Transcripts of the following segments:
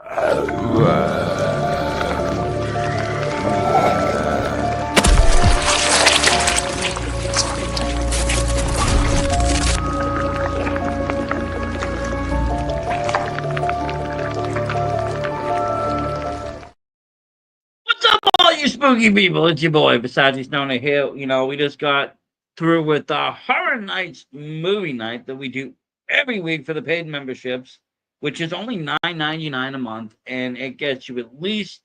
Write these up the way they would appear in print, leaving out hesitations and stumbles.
What's up, all you spooky people? It's your boy, Versace Stoner here. We just got through with our Horror Nights movie night that we do every week for the paid memberships, which is only $9.99 a month, and it gets you at least,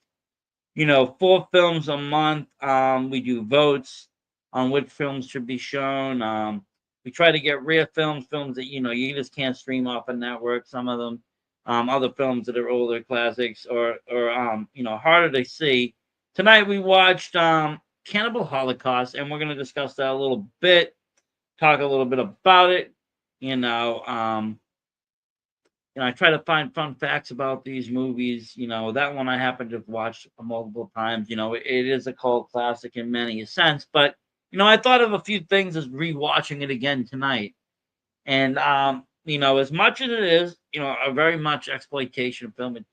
4 films a month. We do votes on which films should be shown. We try to get rare films that you just can't stream off a network. Some of them, other films that are older classics or harder to see. Tonight we watched Cannibal Holocaust, and we're going to discuss that a little bit, talk a little bit about it. You know, um, I try to find fun facts about these movies. That one I happen to have watched multiple times. It is a cult classic in many a sense, but I thought of a few things as rewatching it again tonight. And as much as it is, a very much exploitation film, it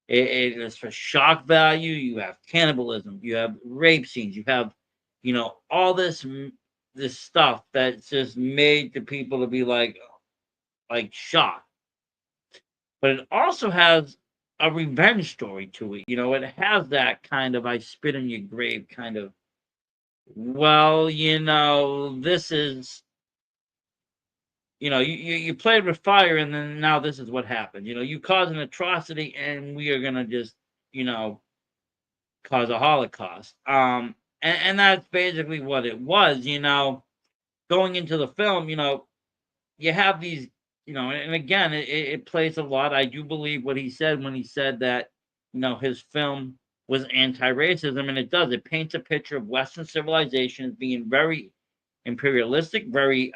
is for shock value. You have cannibalism, you have rape scenes, you have, all this stuff that's just made the people to be like shocked. But it also has a revenge story to it. It has that kind of I spit in your grave kind of. Well, this is you played with fire, and then now this is what happened. You caused an atrocity, and we are gonna just you know cause a Holocaust. And that's basically what it was. Going into the film, you have these, and again, it plays a lot. I do believe what he said when he said that, his film was anti-racism, and it does. It paints a picture of Western civilization as being very imperialistic, very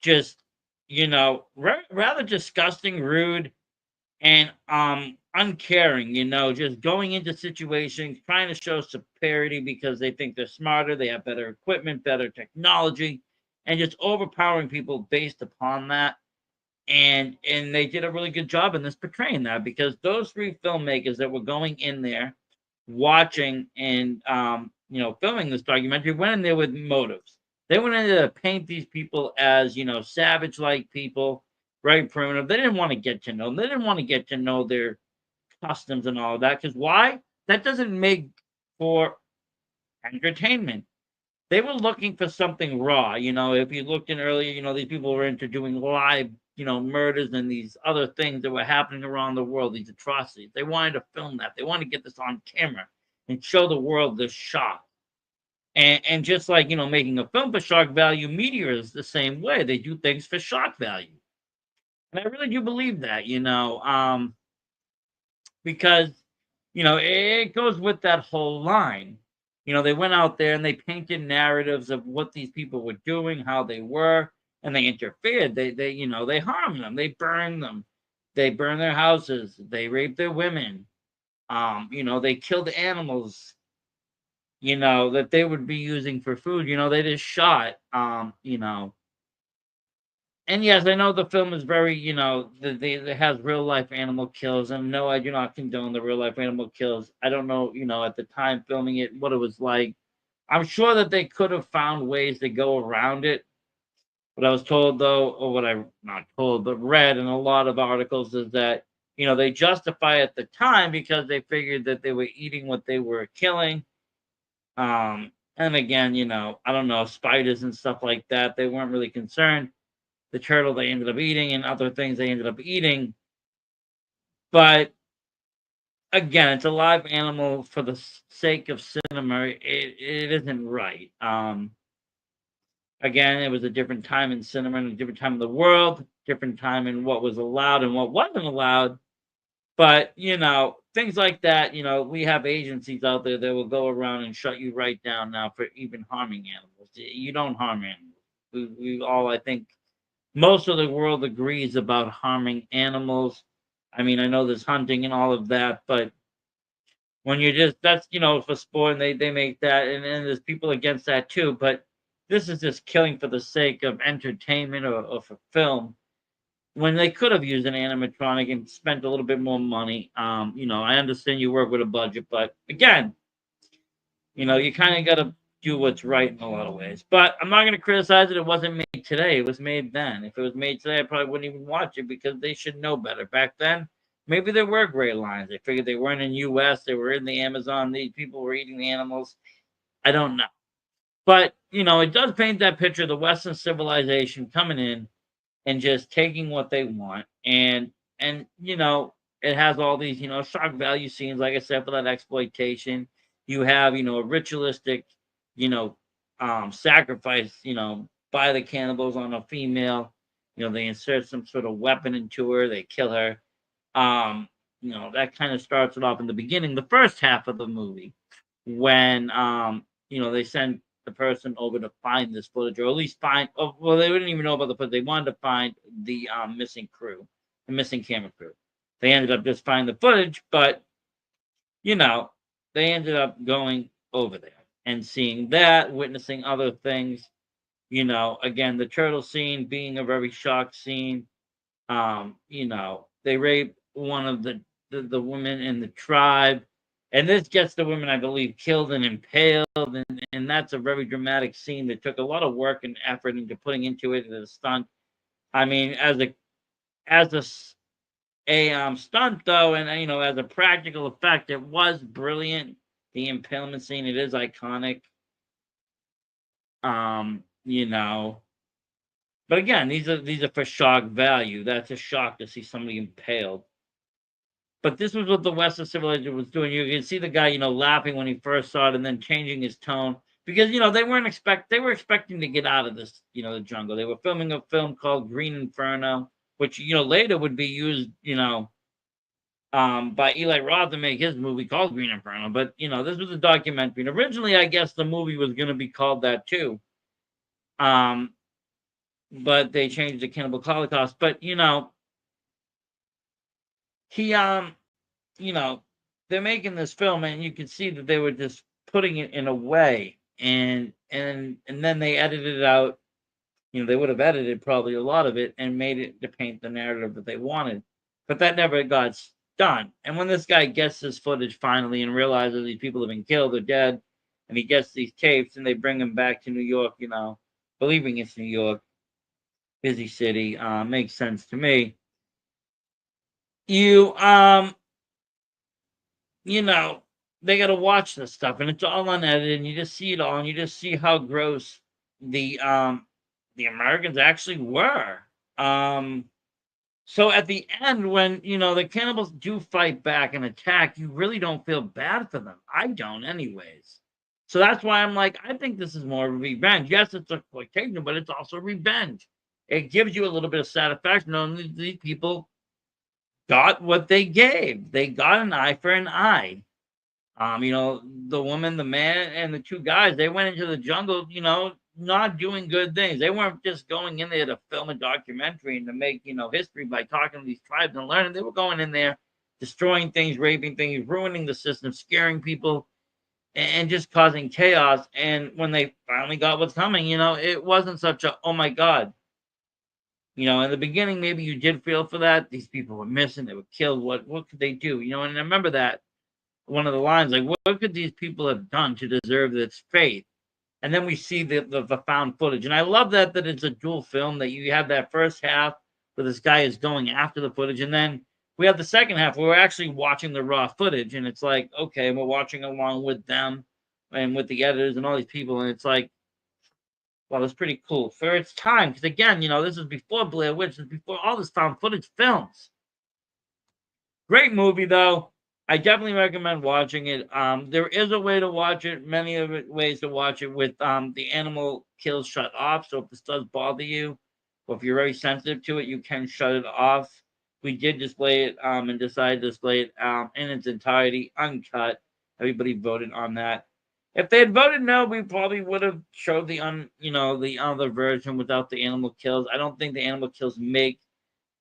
just rather disgusting, rude, and uncaring. Just going into situations trying to show superiority because they think they're smarter, they have better equipment, better technology, and just overpowering people based upon that. And they did a really good job in this portraying that, because those three filmmakers that were going in there watching and filming this documentary went in there with motives. They went in there to paint these people as savage like people, very primitive. They didn't want to get to know them. They didn't want to get to know their customs and all of that, because why? That doesn't make for entertainment. They were looking for something raw. If you looked in earlier, these people were into doing live, murders and these other things that were happening around the world, these atrocities. They wanted to film that. They wanted to get this on camera and show the world this shock. And just like, making a film for shock value, media is the same way. They do things for shock value. And I really do believe that, because it goes with that whole line. They went out there and they painted narratives of what these people were doing, how they were, and they interfered. They harmed them, they burned them, they burned their houses, they raped their women. They killed animals, that they would be using for food. They just shot. And yes, I know the film is very, it has real life animal kills, and no, I do not condone the real life animal kills. I don't know, at the time filming it, what it was like. I'm sure that they could have found ways to go around it. What I was told, though, or what I not told, but read in a lot of articles, is that they justify at the time because they figured that they were eating what they were killing. And again, I don't know, spiders and stuff like that. They weren't really concerned. The turtle they ended up eating and other things they ended up eating. But again, it's a live animal for the sake of cinema. It isn't right. Again, it was a different time in cinema and a different time in the world, different time in what was allowed and what wasn't allowed. But things like that. We have agencies out there that will go around and shut you right down now for even harming animals. You don't harm animals. We all, I think, most of the world agrees about harming animals. I mean, I know there's hunting and all of that, but when you're just that's for sport, and they make that, and there's people against that too. But this is just killing for the sake of entertainment or for film. when they could have used an animatronic and spent a little bit more money. I understand you work with a budget, but again, you kind of got to do what's right in a lot of ways. But I'm not going to criticize it. It wasn't made today. It was made then. If it was made today, I probably wouldn't even watch it because they should know better. Back then, maybe there were gray lines. They figured they weren't in U.S. They were in the Amazon. These people were eating the animals. I don't know. But, it does paint that picture of the Western civilization coming in and just taking what they want. And it has all these, shock value scenes, like I said, for that exploitation. You have, a ritualistic, you know, sacrifice, by the cannibals on a female. They insert some sort of weapon into her, they kill her. Um, that kind of starts it off in the beginning, the first half of the movie, when they send the person over to find this footage, or at least find. Oh, well, they didn't even know about the footage. They wanted to find the missing crew, the missing camera crew. They ended up just finding the footage, but you know, they ended up going over there and seeing that, witnessing other things. Again, the turtle scene being a very shocked scene. They rape one of the women in the tribe, and this gets the women, I believe, killed and impaled, and that's a very dramatic scene that took a lot of work and effort into putting into it as a stunt. I mean, as a stunt though, and as a practical effect, it was brilliant. The impalement scene, it is iconic. Um, you know, but again, these are for shock value. That's a shock to see somebody impaled. But this was what the Western civilization was doing. You can see the guy, laughing when he first saw it, and then changing his tone because they were expecting to get out of this, the jungle. They were filming a film called Green Inferno, which later would be used, by Eli Roth to make his movie called Green Inferno. But this was a documentary. And originally, I guess the movie was going to be called that too. Um, but they changed the Cannibal Holocaust. But he you know, they're making this film, and you can see that they were just putting it in a way, and then they edited it out. They would have edited probably a lot of it and made it to paint the narrative that they wanted, but that never got done. And when this guy gets this footage finally and realizes these people have been killed or dead, and he gets these tapes, and they bring him back to New York, believing it's New York, busy city, makes sense to me. You you know, they got to watch this stuff, and it's all unedited, and you just see it all, and you just see how gross the Americans actually were. Um, so at the end, when the cannibals do fight back and attack, you really don't feel bad for them. I don't, anyways. So that's why I'm like, I think this is more revenge. Yes, it's exploitation, but it's also revenge. It gives you a little bit of satisfaction knowing these people got what they gave. They got an eye for an eye. The woman, the man, and the two guys, they went into the jungle, not doing good things. They weren't just going in there to film a documentary and to make, history by talking to these tribes and learning. They were going in there, destroying things, raping things, ruining the system, scaring people, and just causing chaos. And when they finally got what's coming, it wasn't such a, oh my God. In the beginning, maybe you did feel for that. These people were missing, they were killed. What could they do? And I remember that one of the lines, like, what could these people have done to deserve this fate? And then we see the found footage, and I love that it's a dual film, that you have that first half where this guy is going after the footage, and then we have the second half where we're actually watching the raw footage, and it's like, okay, we're watching along with them and with the editors and all these people, and it's like, well, it's pretty cool for its time, because again, this is before Blair Witch, this is before all this found footage films. Great movie though. I definitely recommend watching it. There is a way to watch it, many of it ways to watch it with the animal kills shut off. So if this does bother you, or if you're very sensitive to it, you can shut it off. We did display it and decided to display it in its entirety, uncut. Everybody voted on that. If they had voted no, we probably would have showed the other version without the animal kills. I don't think the animal kills make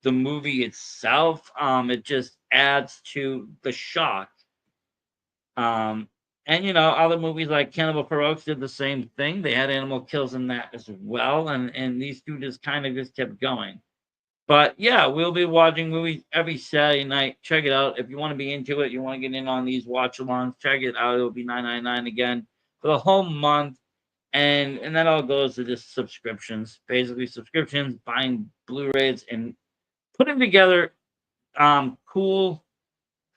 the movie itself. It just adds to the shock. And other movies like Cannibal Ferox did the same thing. They had animal kills in that as well, and these two just kind of just kept going. But yeah, we'll be watching movies every Saturday night. Check it out. If you want to be into it, you want to get in on these watch alongs, check it out. It'll be $9.99 again for the whole month. And that all goes to just subscriptions. Basically subscriptions, buying Blu-rays and putting together cool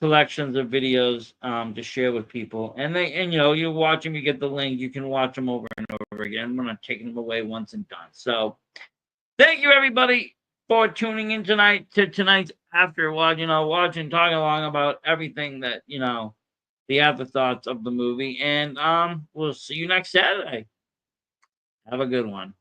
collections of videos to share with people. And you know, you watch them, you get the link, you can watch them over and over again. We're not taking them away once and done. So thank you everybody for tuning in tonight to tonight's after watch, watching, talking along about everything that, the afterthoughts of the movie. And we'll see you next Saturday. Have a good one.